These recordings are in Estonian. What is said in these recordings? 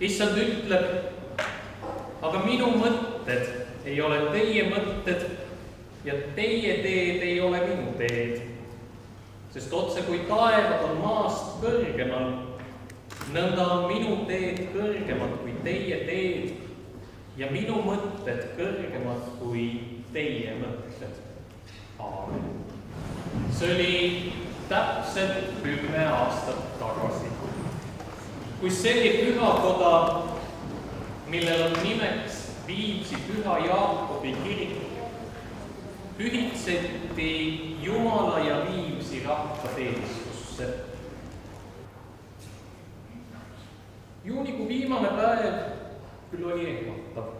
Issand ütleb, aga minu mõtted ei ole teie mõtted ja teie teed ei ole minu teed. Sest otse kui taevad on maast kõrgemal, nõnda on minu teed kõrgemad kui teie teed ja minu mõtted kõrgemad kui teie mõtted. Aamen. See oli täpselt 10 aastat tagasi, kui see pühakoda, millel on nimeks Viimsi Püha Jaakobi kirik, pühitseti Jumala ja Viimsi rahvateenistusse. Juunikuu viimane päev küll oli ehmatav,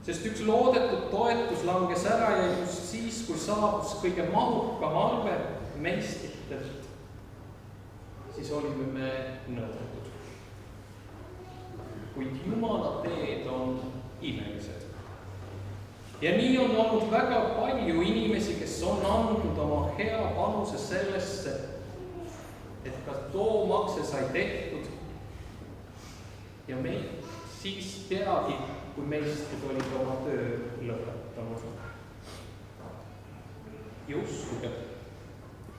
sest üks loodetud toetus langes ära ja just siis, kui saabus kõige mahukam arve meistritelt, siis olime me nõudnud. Kuid Jumala teed on imelised. Ja nii on olnud väga palju inimesi, kes on andnud oma hea panuse sellesse, et ka too makse sai tehtud. Ja me siis peagi, kui meistrid olid oma töö lõpetanud. Ja uskuge,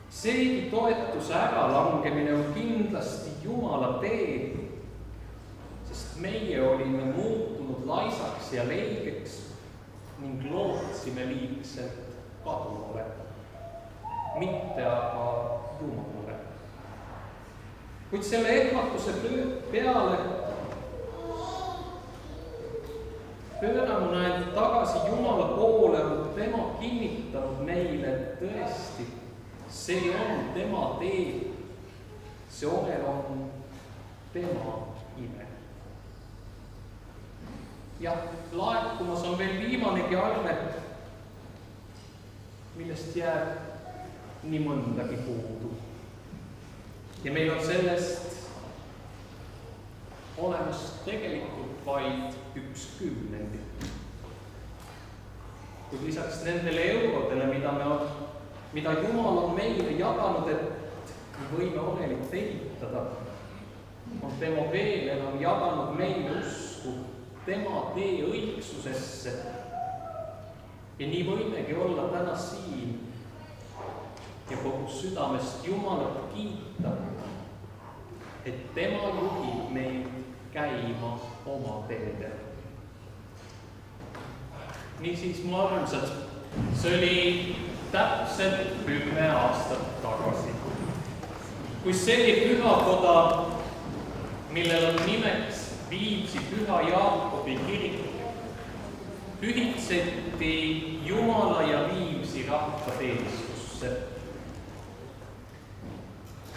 seegi toetuse äralangemine on kindlasti Jumala tee, sest meie olime muutunud laisaks ja leigeks ning lootsime liigselt kadunule, mitte aga Jumalale. Kuid selle ehmatuse peale pöörama end tagasi Jumala poole on tema kinnitanud meile, et tõesti, see on tema tee, see omel on tema ime. Ja laekumas on veel viimanegi arve, millest jääb nii mõndagi puudu. Ja meil on sellest olemas tegelikult vaid 1/10. Kuid lisaks nendele eurodele, mida Jumal on meile jaganud, et võime onelit ehitada, on tema veel enam jaganud meile usku tema tee õigsusesse. Ja nii võimegi olla täna siin ja kogu südamest Jumalat kiita, et tema juhib meid käima oma teedel. Niisiis, mu armsad, see oli täpselt 10 aastat tagasi, kui see pühakoda, millel on nimeks Viimsi Püha Jaakobi kirik, pühitseti Jumala ja Viimsi rahvateenistusse.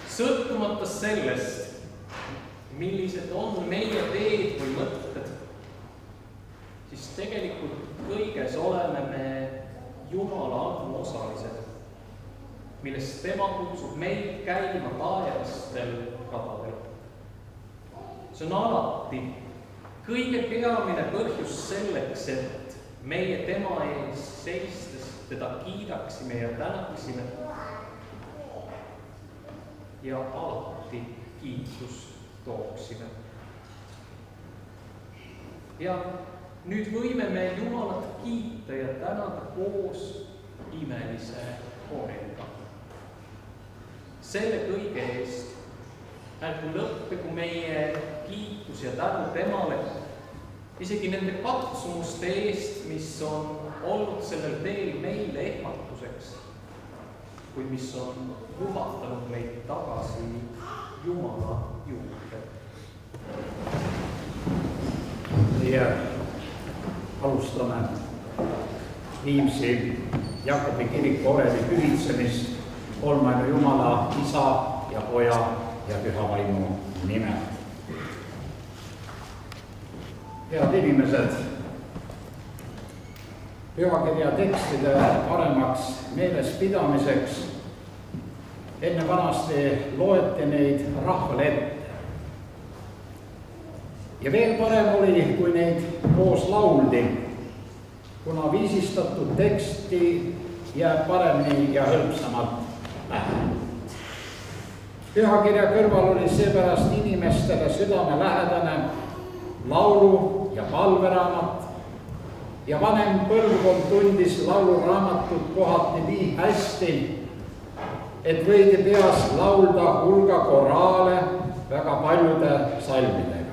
Sõltumata sellest, millised on meie teed või mõtted, siis tegelikult kõiges oleme me Jumala armuosalised, millest tema kutsub meid käima taevastel radadel. See on alati kõige peamine põhjus selleks, et meie tema ees seistes teda kiidaksime ja tänaksime ja alati kiitust tooksime. Ja nüüd võime me Jumalat kiita ja tänada koos imelise kooriga. Selle kõige eest ärgu lõppegu meie kiitus ja tänu temale, isegi nende katsumuste eest, mis on olnud sellel teel meile ehmatuseks, kuid mis on juhatanud meid tagasi Jumala juurde. Meie alustame Viimsi Jaakobi kiriku oreli pühitsemist kolmanda Jumala, Isa ja Poja ja Püha Vaimu nimel. Head inimesed, pühakirja tekstide paremaks meelespidamiseks enne vanasti loeti neid rahvale ette. Ja veel parem oli, kui neid koos lauldi, kuna viisistatud teksti jääb paremini ja hõlpsamalt pähe. Pühakirja kõrval oli seepärast inimestele südamelähedane laulu- ja palveraamat ja vanem põlvkond tundis lauluraamatut kohati nii hästi, et võidi peas laulda hulga koraale väga paljude salmidega.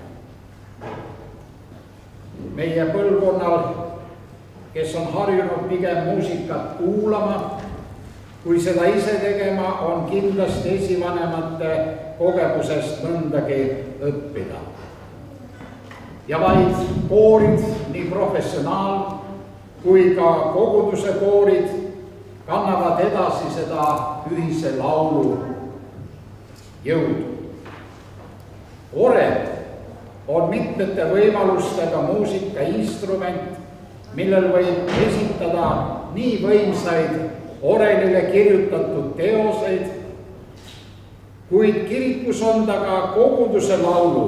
Meie põlvkonnal, kes on harjunud pigem muusikat kuulama, kui seda ise tegema, on kindlasti esivanemate kogemusest mõndagi õppida. Ja vaid koorid, nii professionaal kui ka koguduse koorid, kannavad edasi seda ühise laulu jõudu. Orel on mitmete võimalustega muusikainstrument, millel võib esitada nii võimsaid orelile kirjutatud teoseid, kuid kirikus on ta ka koguduse laulu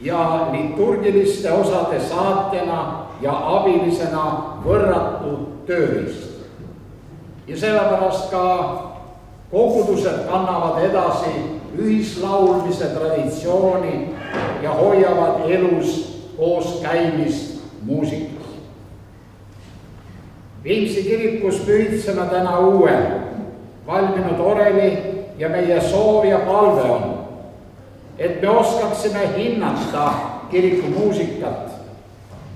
ja liturgiliste osade saatjana ja abilisena võrratu tööriist. Ja sellepärast ka kogudused kannavad edasi ühislaulmise traditsiooni ja hoiavad elus koos käimist muusikas. Viimsi kirikus pühitseme täna uue, valminud oreli ja meie soov ja palve on, et me oskaksime hinnata kiriku muusikat,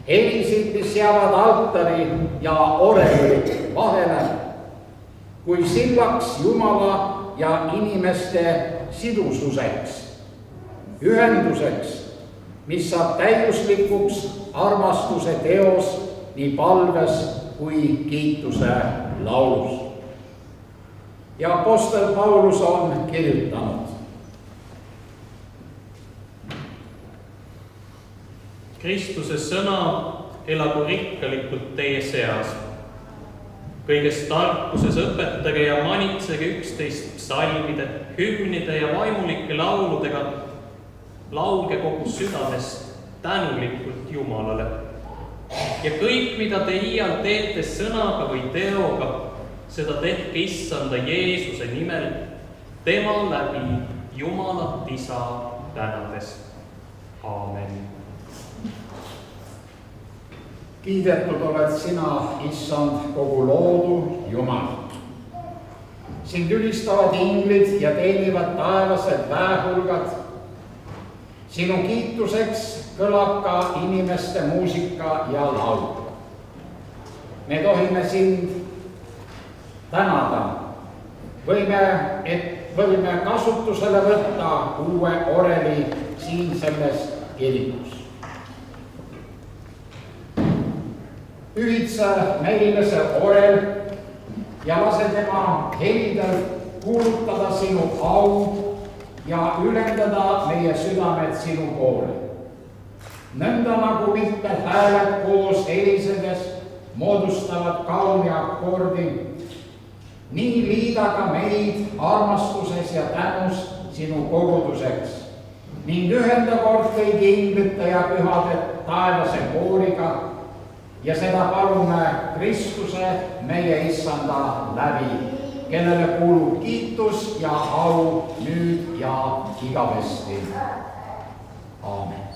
helisid, mis jäävad altari ja oreli vahele, kui sillaks Jumala ja inimeste sidususeks, ühenduseks, mis saab täiuslikuks armastuse teos nii palves kui kiituse laulus. Ja apostel Paulus on kirjutanud. Kristuse sõna elagu rikkalikult teie seas. Kõiges tarkuses õpetage ja manitsege üksteist psalmide, hümnide ja vaimulike lauludega. Laulge kogu südamest tänulikult Jumalale. Ja kõik, mida te iial teete sõnaga või teoga, seda tehke Issanda Jeesuse nimel, tema läbi Jumalat Isa tänades. Aamen. Kiidetud oled sina, Issand, kogu loodu Jumal. Sind ülistavad inglid ja teenivad taevased väehulgad. Sinu kiituseks kõlab ka inimeste muusika ja laul. Me tohime sind tänada. Võime kasutusele võtta uue oreli siin selles kirikus. Pühitse meile see orel ja lase tema helidel kuulutada sinu au ja ülendada meie südamed sinu poole. Nõnda nagu mitmed hääled koos helisedes moodustavad kauni akordi, nii liida ka meid armastuses ja tänus sinu koguduseks ning ühenda kord kõigi inglite ja pühade taevase kooriga ja seda palume Kristuse meie issanda läbi, kellele kuulub kiitus ja au nüüd ja igavesti. Aamen.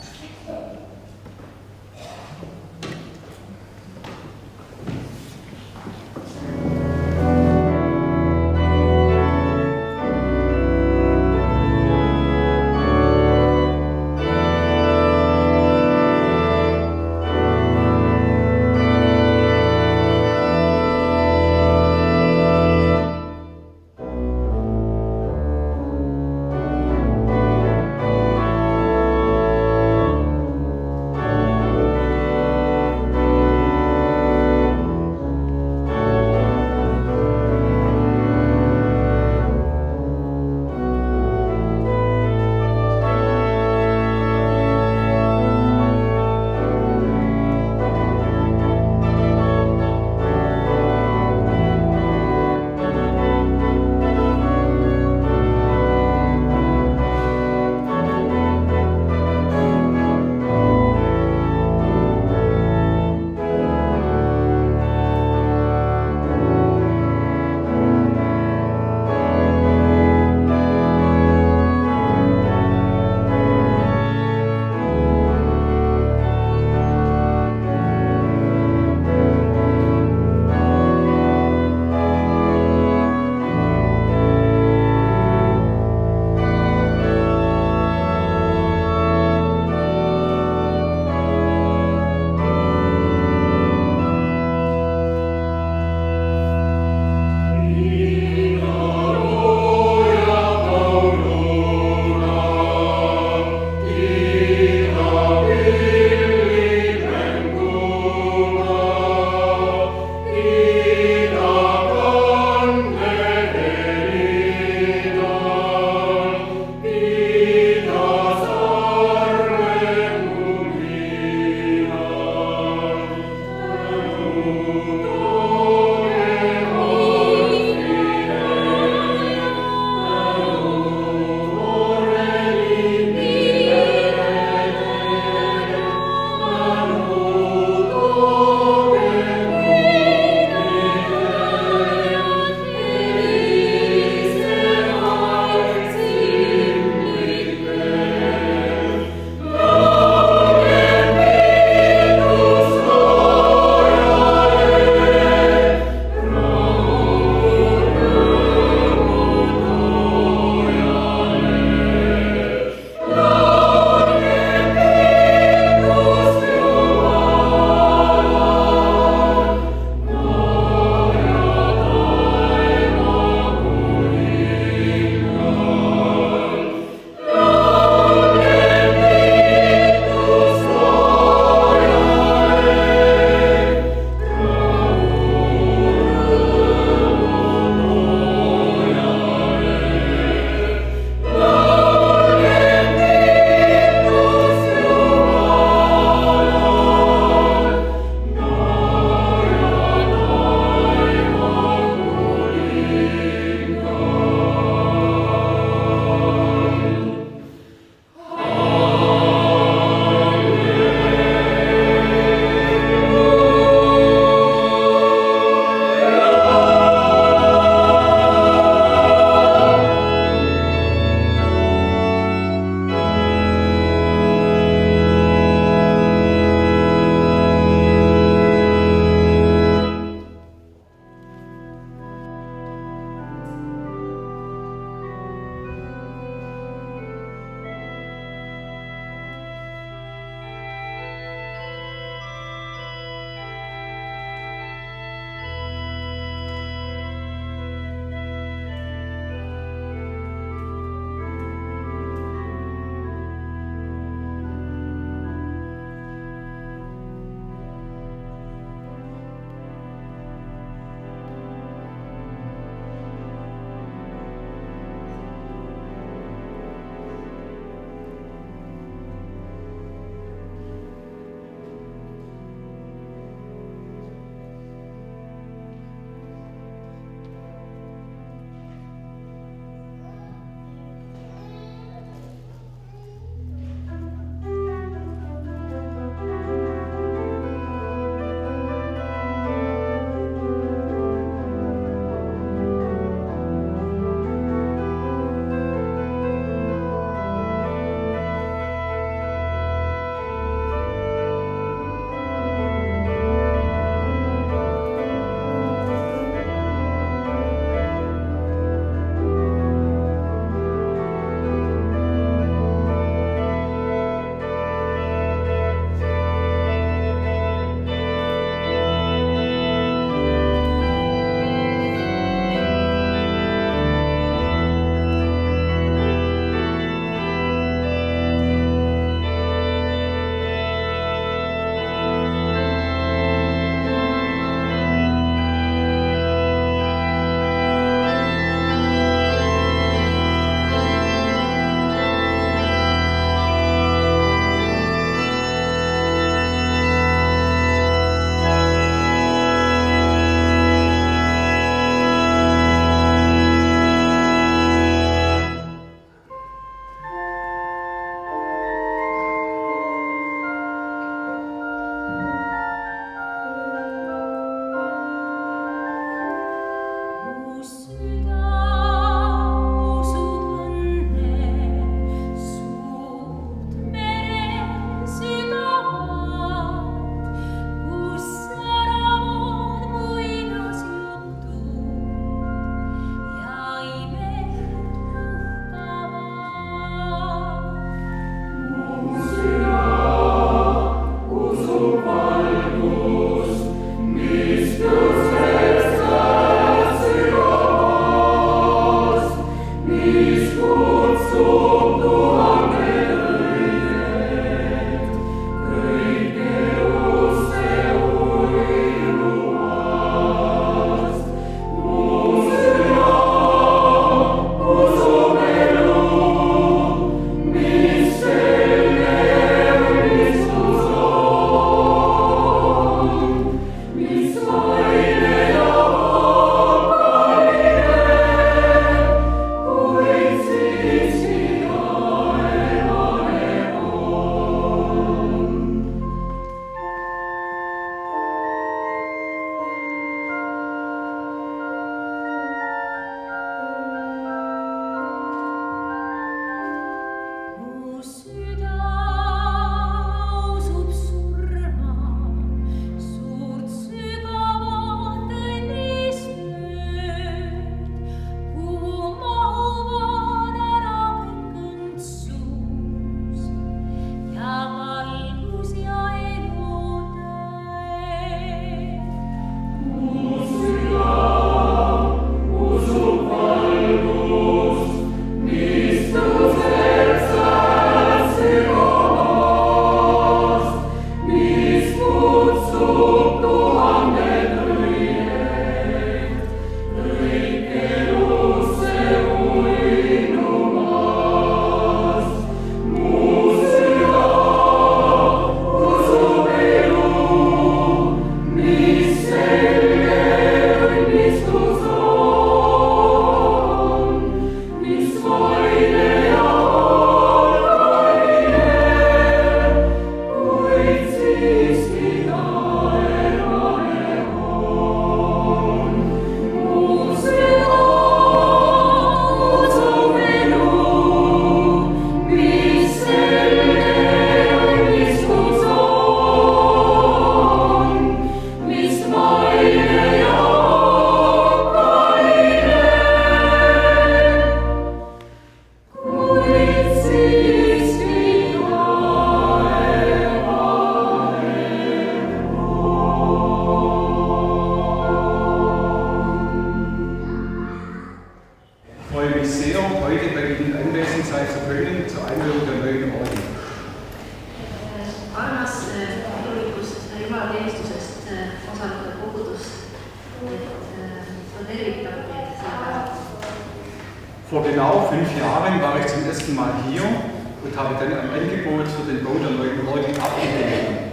Vor genau 5 Jahren war ich zum ersten Mal hier und habe dann ein Angebot für den Bau der neuen Orgel abgegeben.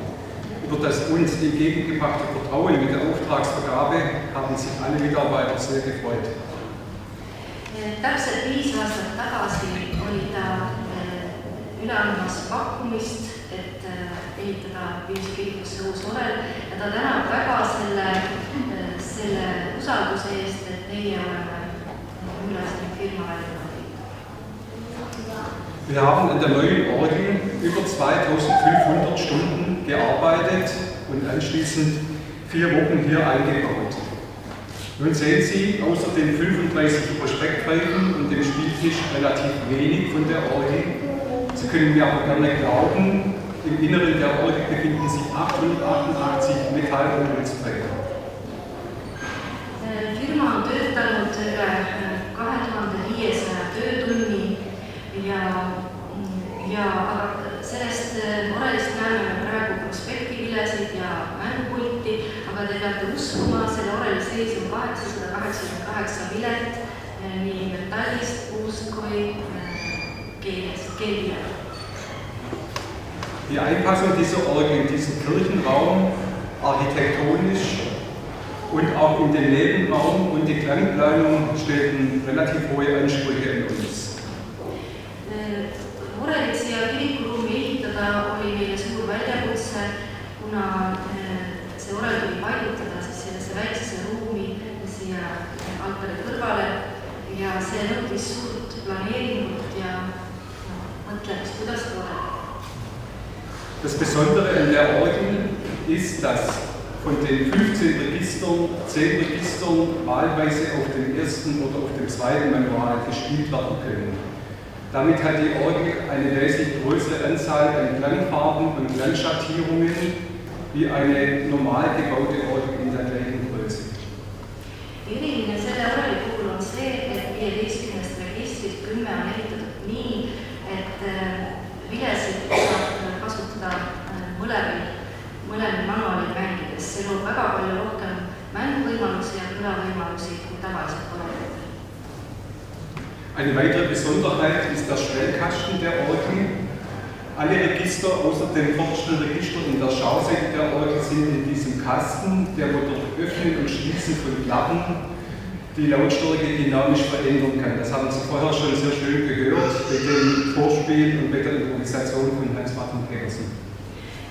Über das uns entgegengebrachte Vertrauen mit der Auftragsvergabe haben sich alle Mitarbeiter sehr gefreut. Täpselt 5 aastat tagasi oli ta üle andmas pakkumist, et ehitada Viimsi kirikusse uus orel ja ta tänab väga selle usalduse eest, et meie oleme üles den Firma weitergeführt. Wir haben an der neuen Orgel über 2500 Stunden gearbeitet und anschließend 4 Wochen hier eingebaut. Nun sehen Sie außer den 35 Prospektreifen und dem Spieltisch relativ wenig von der Orgel. Sie können mir aber gerne glauben, im Inneren der Orgel befinden sich 888 Metall- und Holzträger. Firma on töötanud üle 2500 töötunni ja sellest orelist näeme me praegu prospektivilesid ja mängupulti, aga te peate uskuma, selle oreli sees on 888 vilet nii metallist, puust kui keelvilet. Die Einpassung dieser Orgel in diesen Kirchenraum, architektonisch und auch in den Nebenraum und die Klangplanung stellten relativ hohe Ansprüche an uns. Orelit siia kirikuruumi ehitada oli meile suur väljakutse, kuna see orel tuli paigutada sellesse väiksesse ruumi siia altari kõrvale ja see nõudis suurt planeeringut ja mõtlemist, kuidas orel. Das Besondere an der Orgel ist, dass von den 15 Registern 10 Registern wahlweise auf dem ersten oder auf dem zweiten Manual gespielt werden können. Damit hat die Orgel eine wesentlich größere Anzahl an Klangfarben und Klangschattierungen wie eine normal gebaute Orgel in der gleichen Größe. Eriline selle oreli puhul on see, et 15 registrist 10 on ehitatud nii, et vilesid saab kasutada mõlemil manuaalil mängides. See loob väga palju rohkem mänguvõimalusi ja kõlavõimalusi kui tavaliselt orelid. Eine weitere Besonderheit ist der Schwellkasten der Orgel. Alle Register außer dem vordersten Register in der Schauseite der Orgel sind in diesem Kasten, der durch Öffnen und Schließen von Klappen die Lautstärke dynamisch verändern kann. Das haben Sie vorher schon sehr schön gehört bei dem Vorspiel und bei der Improvisation von Hans-Martin Petersen.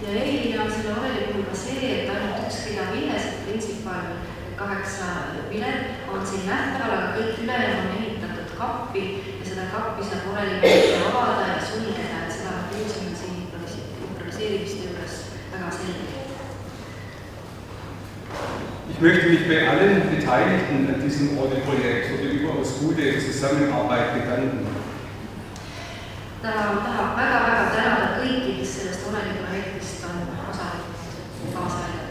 Ja eriline on selle oreli puhul ka see, et ainult üks rida vilesid, printsipaal 8 vilet on siin nähtaval, aga kõik ülejäänud on ehitatud kappi ja seda kappi saab oreli avada ja sulgeda, et seda kuulsime siin improviseerimiste juures väga selgelt. Ich möchte mich bei allen Beteiligten an diesem Orgelprojekt für die überaus gute Zusammenarbeit bedanken. Ta tahab väga tänada kõiki, kes sellest oreliprojektist on osaliselt kaasa aidanud.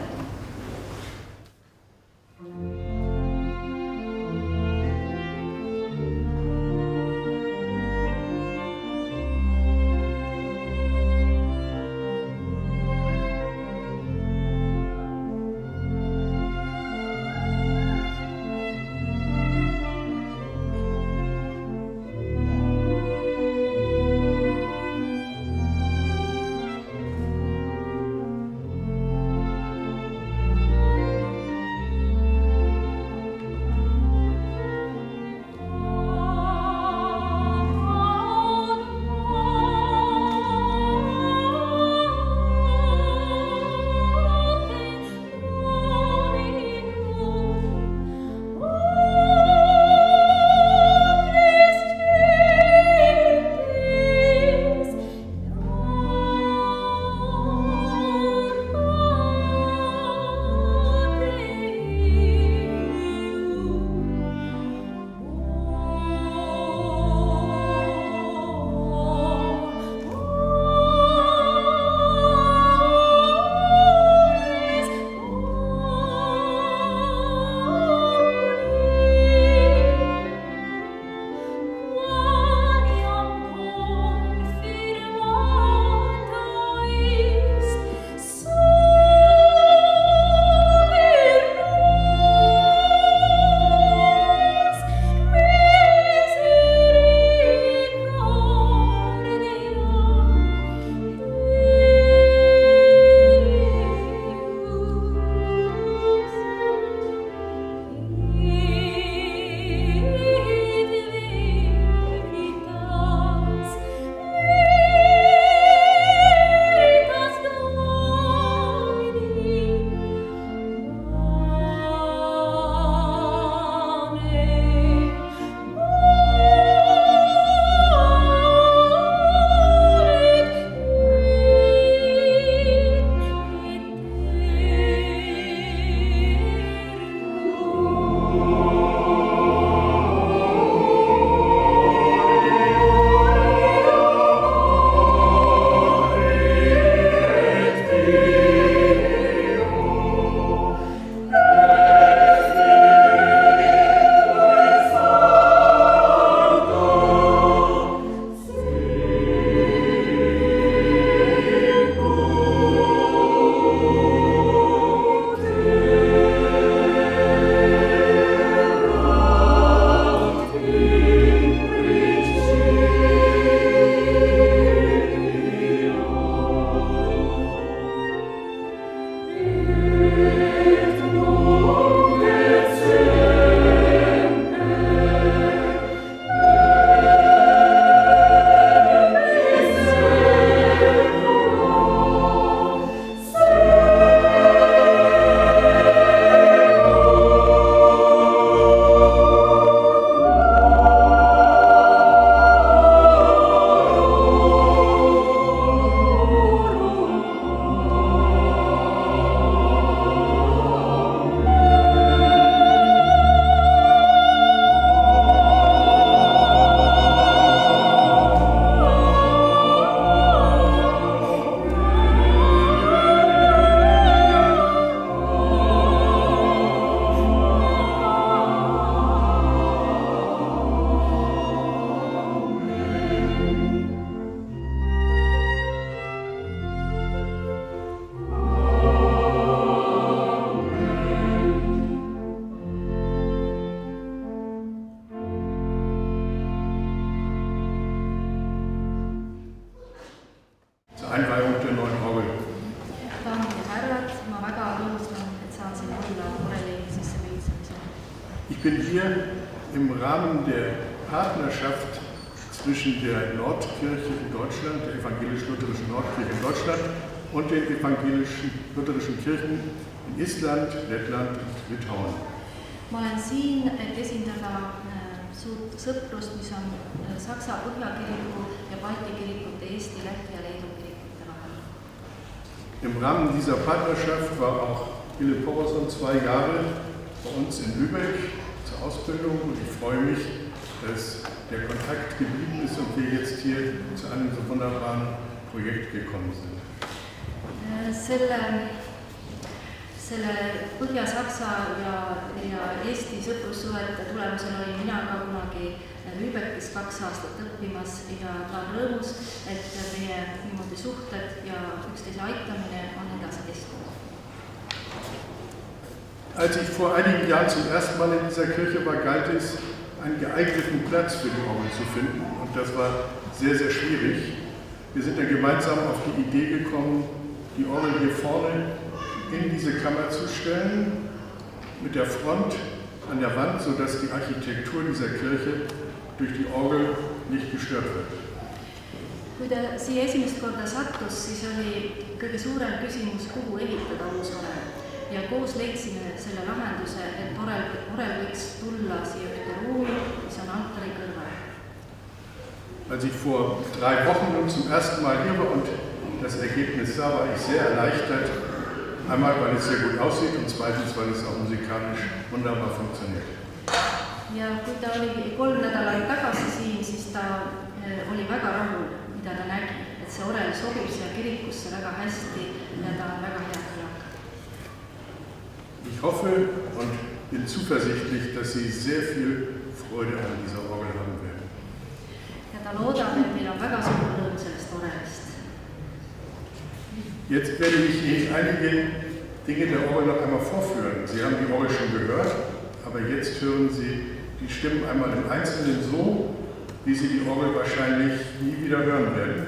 Einweihung der neuen Orgel. daamid ja härrad, ma väga rõõmustan, et saan siin olla oreli sisseviimisel. Ich bin hier im Rahmen der Partnerschaft zwischen der Nordkirche in Deutschland, der evangelisch-lutherischen Nordkirche in Deutschland und den evangelischen-lutherischen Kirchen in Island, Lettland und Litauen. ma olen siin, et esindada suurt sõprust, mis on Saksa Põhjakiriku ja Balti kirikute Eesti, Läti ja Leedu kirikute vahel. Im Rahmen dieser Partnerschaft war auch Philipp Porosson 2 Jahre bei uns in Lübeck zur Ausbildung und ich freue mich, dass der Kontakt geblieben ist und wir jetzt hier zu einem so wunderbaren Projekt gekommen sind. selle Põhja-Saksa ja Eesti sõprussuhete tulemusel olin mina ka kunagi Lübeckis 2 aastat õppimas ja ta on rõõmus, et meie niimoodi suhted ja üksteise aitamine on edasi kestnud. Als ich vor einigen Jahren zum ersten Mal in dieser Kirche war, galt es, einen geeigneten Platz für die Orgel zu finden und das war sehr, sehr schwierig. Wir sind dann gemeinsam auf die Idee gekommen, die Orgel hier vorne in diese Kammer zu stellen, mit der Front an der Wand, sodass die Architektur dieser Kirche durch die Orgel nicht gestört wird. Kui ta siia esimest korda sattus, siis oli kõige suurem küsimus, kuhu ehitada uus orel. Ja koos leidsime selle lahenduse, et orel võiks tulla siia ühte ruumi, mis on altari kõrval. Als ich vor 3 Wochen nun zum ersten Mal hier war und das Ergebnis sah, war ich sehr erleichtert. Einmal, weil es sehr gut aussieht und zweitens, weil es auch musikalisch wunderbar funktioniert. Ja kui ta oli 3 nädalat tagasi siin, siis ta oli väga rahul, mida ta nägi, et see orel sobib siia kirikusse väga hästi ja ta on väga hea kõlak. Ich hoffe und bin zuversichtlich, dass Sie sehr viel Freude an dieser Orgel haben werden. Ja ta loodab, et meil on väga suur rõõm sellest orelist. Jetzt werde ich Ihnen einige Dinge der Orgel noch einmal vorführen. Sie haben die Orgel schon gehört, aber jetzt hören Sie die Stimmen einmal im Einzelnen so, wie Sie die Orgel wahrscheinlich nie wieder hören werden.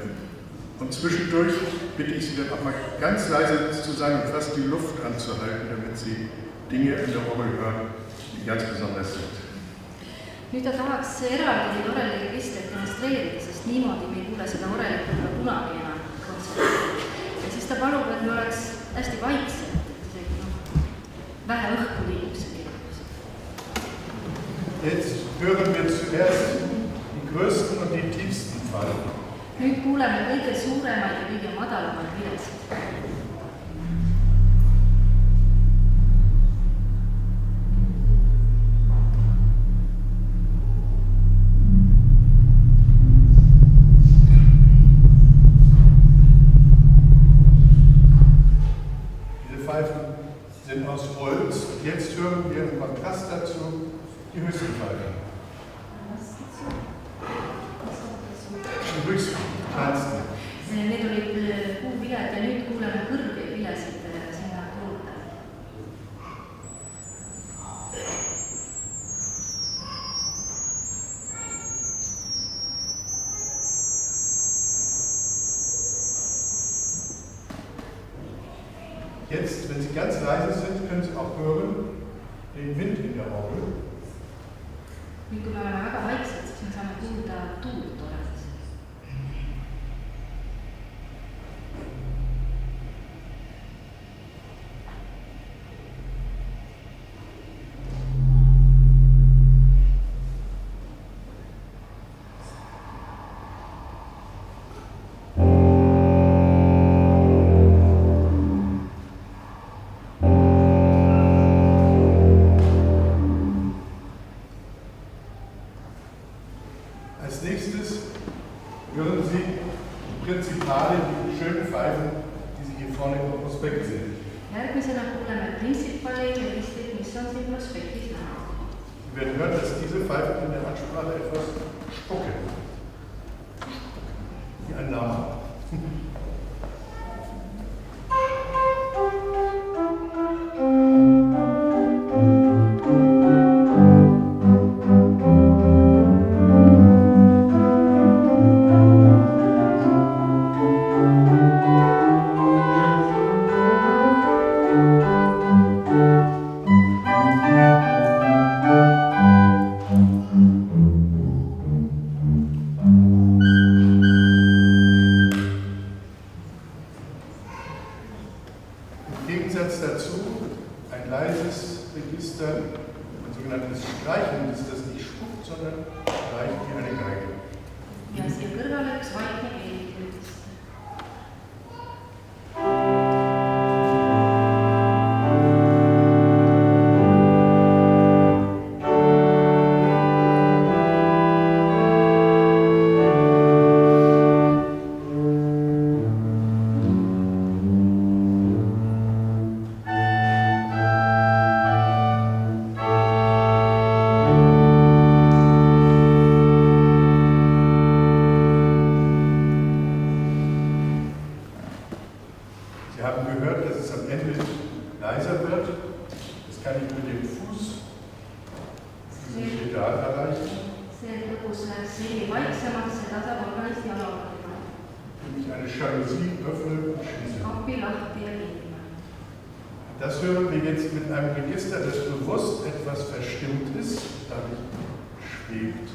Und zwischendurch bitte ich Sie dann auch mal ganz leise zu sein und fast die Luft anzuhalten, damit Sie Dinge in der Orgel hören, die ganz besonders sind. Nüüd ta tahaks eraldi neid oreliregistrit demonstreerida, sest niimoodi me ei kuule seda orelit võib-olla kunagi enam kontserdil. Ja siis ta palub, et me oleks hästi vaikselt, et isegi vähe õhku liiguks kirjuks. Jetzt hören wir zuerst die größten und die tiefsten Pfeifen. Nüüd kuuleme kõige suuremaid ja kõige madalamaid vilesid. Sind aus Holz. Jetzt hören wir im Kontrast dazu die höchsten Pfeifen. Die höchsten, kleinsten. Need olid puuviled ja nüüd kuuleme kõrgeid vilesid sinna juurde. Jetzt, wenn Sie ganz leise sind, können Sie auch hören den Wind in der Orgel. Nüüd, kui me oleme väga vaiksed, siis me saame kuulda tuult orelis. Als nächstes hören Sie die Prinzipale, die schönen Pfeifen, die Sie hier vorne im Prospekt sehen. Järgmisena kuuleme Principali registrit, mis on siin prospektis näha. Sie werden hören, dass diese Pfeifen in der Ansprache etwas spucken. Wie ein Lama. dann ein sogenanntes Streichen, das nicht spuckt, sondern streicht wie eine Geige. ja siia kõrvale üks vaikne keel kirjutas. Sie haben gehört, dass es am Ende leiser wird. Das kann ich mit dem Fuß dieses Pedal erreichen. see lõbus läheks heli vaiksemaks ja tasapalgalist jalaga. Wenn ich eine Jalousie öffne und schließe. kapi lahti ja kinni. Das hören wir jetzt mit einem Register, das bewusst etwas verstimmt ist. Dadurch schwebt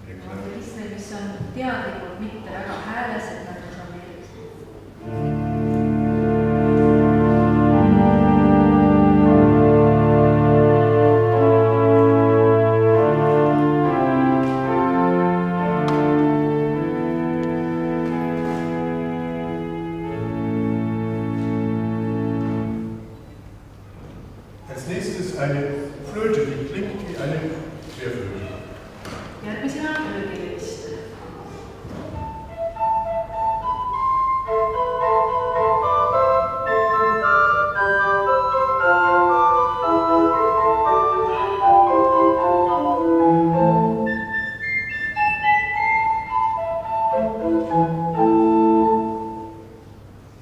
der Klang. register, mis on teadlikult mitte väga hääles, et nad resoneeriks. Als nächstes eine Flöte, die klingt wie eine Querflöte. järgmisena flöödihelist.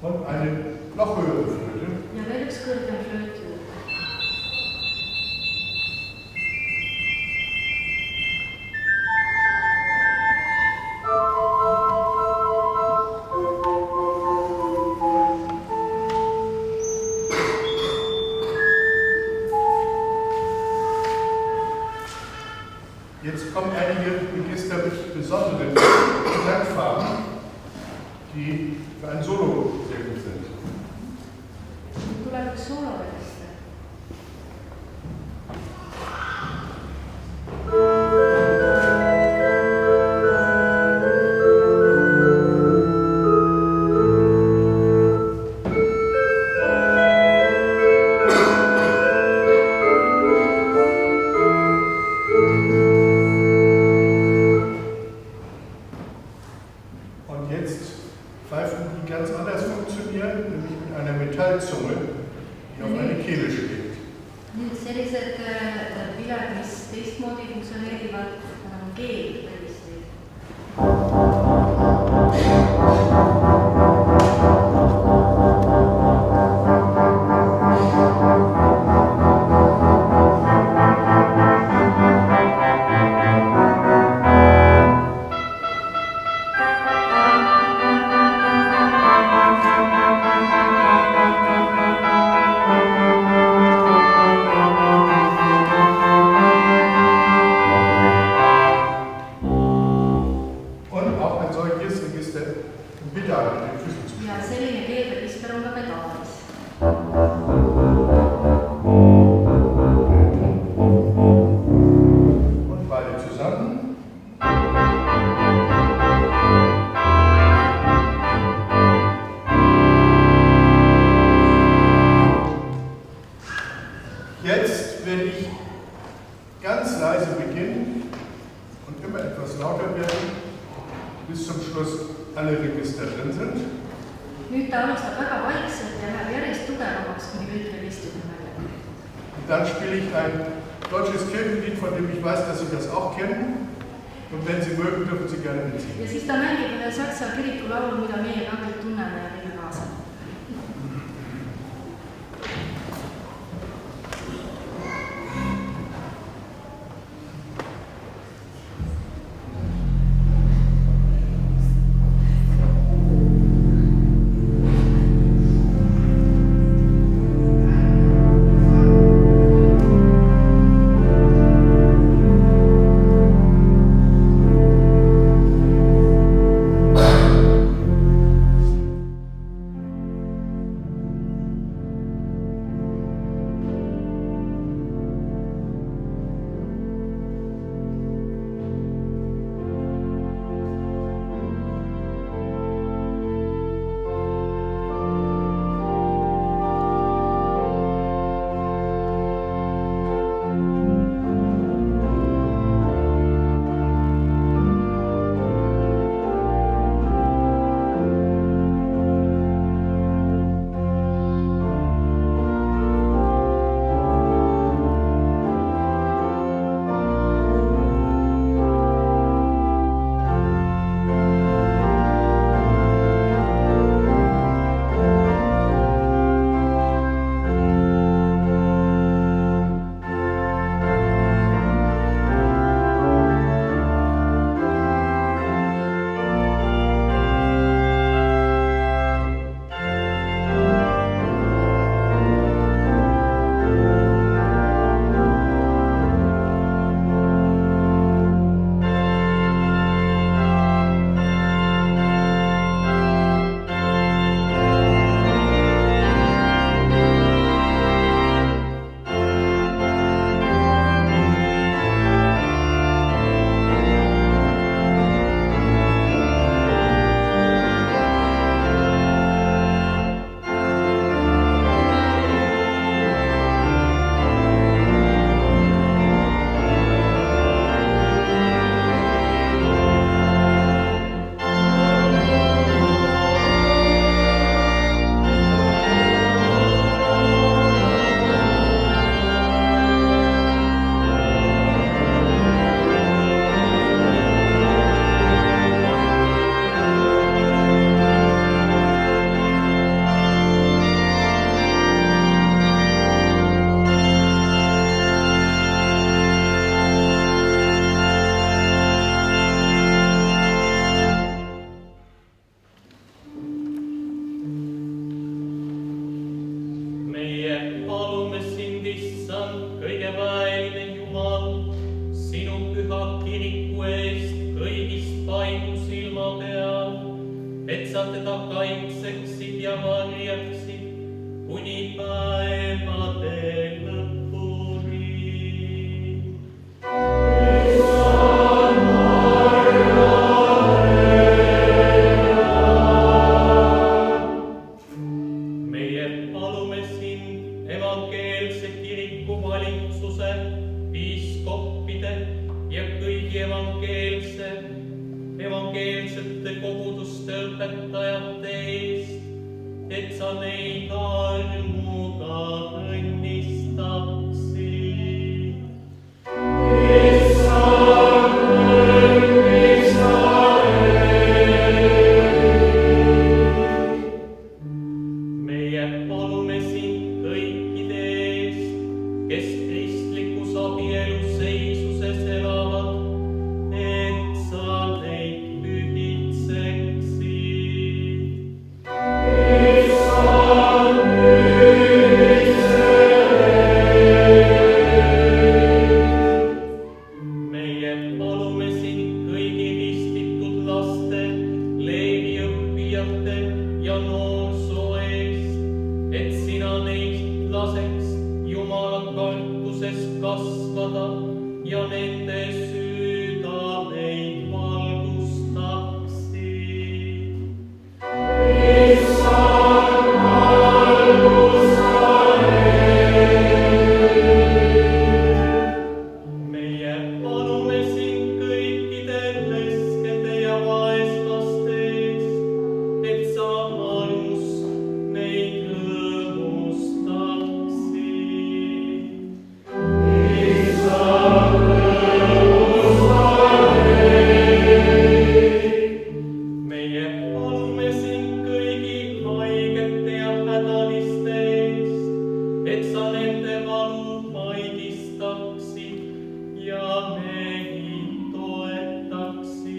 Und eine noch höhere Flöte. ja veel üks kõrgem flööt juurde. Jetzt kommen einige Register mit besonderen Klangfarben, die für ein Solo sehr gut sind. nüüd tuleb üks sooloregister. Und jetzt Pfeifen, die ganz anders funktionieren, nämlich mit einer Metallzunge, die auf eine Kehle schlägt. nüüd sellised viled, mis teistmoodi funktsioneerivad, on keelregistrid. Und auch ein solches Register im Pedal mit den Füßen zu ja spielen. selline keelregister on ka pedaalis. Und beide zusammen. Jetzt werde ich ganz leise beginnen und immer etwas lauter werden, bis zum Schluss alle Register drin sind. nüüd ta alustab väga vaikselt ja läheb järjest tugevamaks, kuni kõik registrid on välja. Und dann spiele ich ein deutsches Kirchenlied, von dem ich weiß, dass Sie das auch kennen. Und wenn Sie mögen, dürfen Sie gerne mitsingen. ja siis ta mängib ühe saksa kirikulaulu, mida meie ka kõik tunneme ja teeme kaasa. meie palume sind, issand, kõige väeline Jumal, sinu püha kiriku eest kõigis paigu silma peal, et sa teda kaitseksid ja varjaksid kuni päevade lõpuni. Meie palume sind, evangeelse kiriku valitsuse, piiskoppide ja kõigi evangeelsete koguduste õpetajate eest, et sa neid armuga õnnistaksid. Meie palume sind kõikide eest, kes kristlikus abieluseisuses elavad, et sa neid pühitseksid. Meie palume sind kõigi ristitud laste, Leevi õppijate ja noorsoo eest, et sina neid laseks Jumala kartuses kasvada ja nende südameid valgustaksid. Meie palume sind kõikide leskede ja vaeslaste eest, et sa armus neid rõõmustaksid. Meie palume sind kõigi haigete ja hädaliste eest, et sa nende valu vaigistaksid ja neid toetaksid.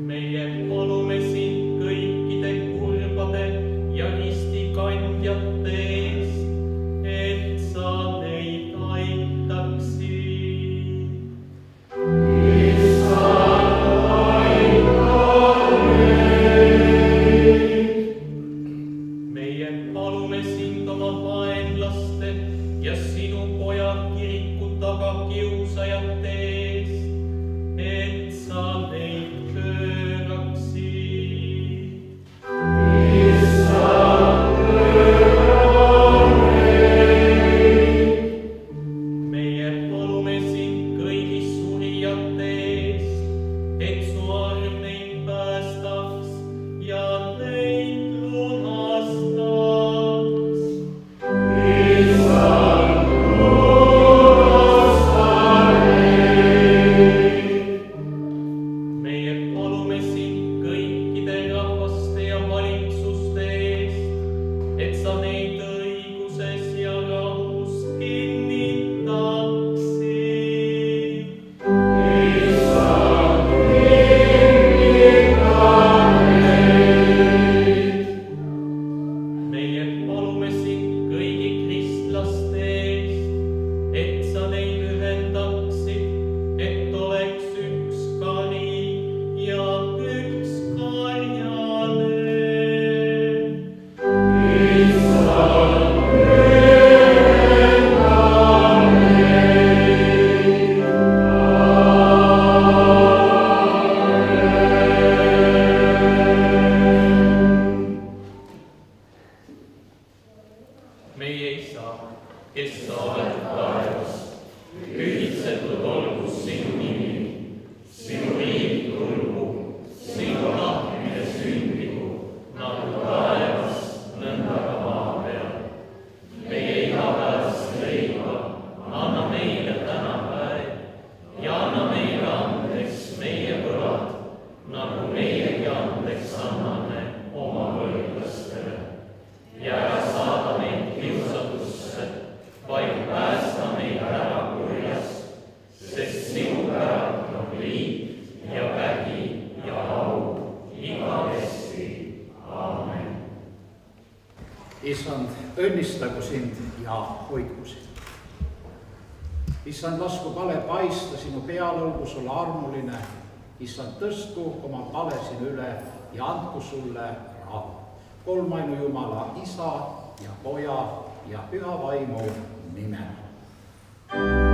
Meie palume sind kõikide kurbade ja ristikandjate eest, et sa neid aitaksid. Meie palume sind oma vaenlaste ja sinu poja kiriku tagakiusajate eest, et sa neid pööraksid. Meie palume sind kõigi surijate eest, et su arm neid päästaks ja neid lunastaks. Issand, õnnistagu sind ja hoidku sind. Issand, lasku pale paista sinu peal, olgu sulle armuline. Issand, tõstku oma pale sinu üle ja andku sulle rahu. Kolmainu Jumala, Isa ja Poja ja Püha Vaimu nimel.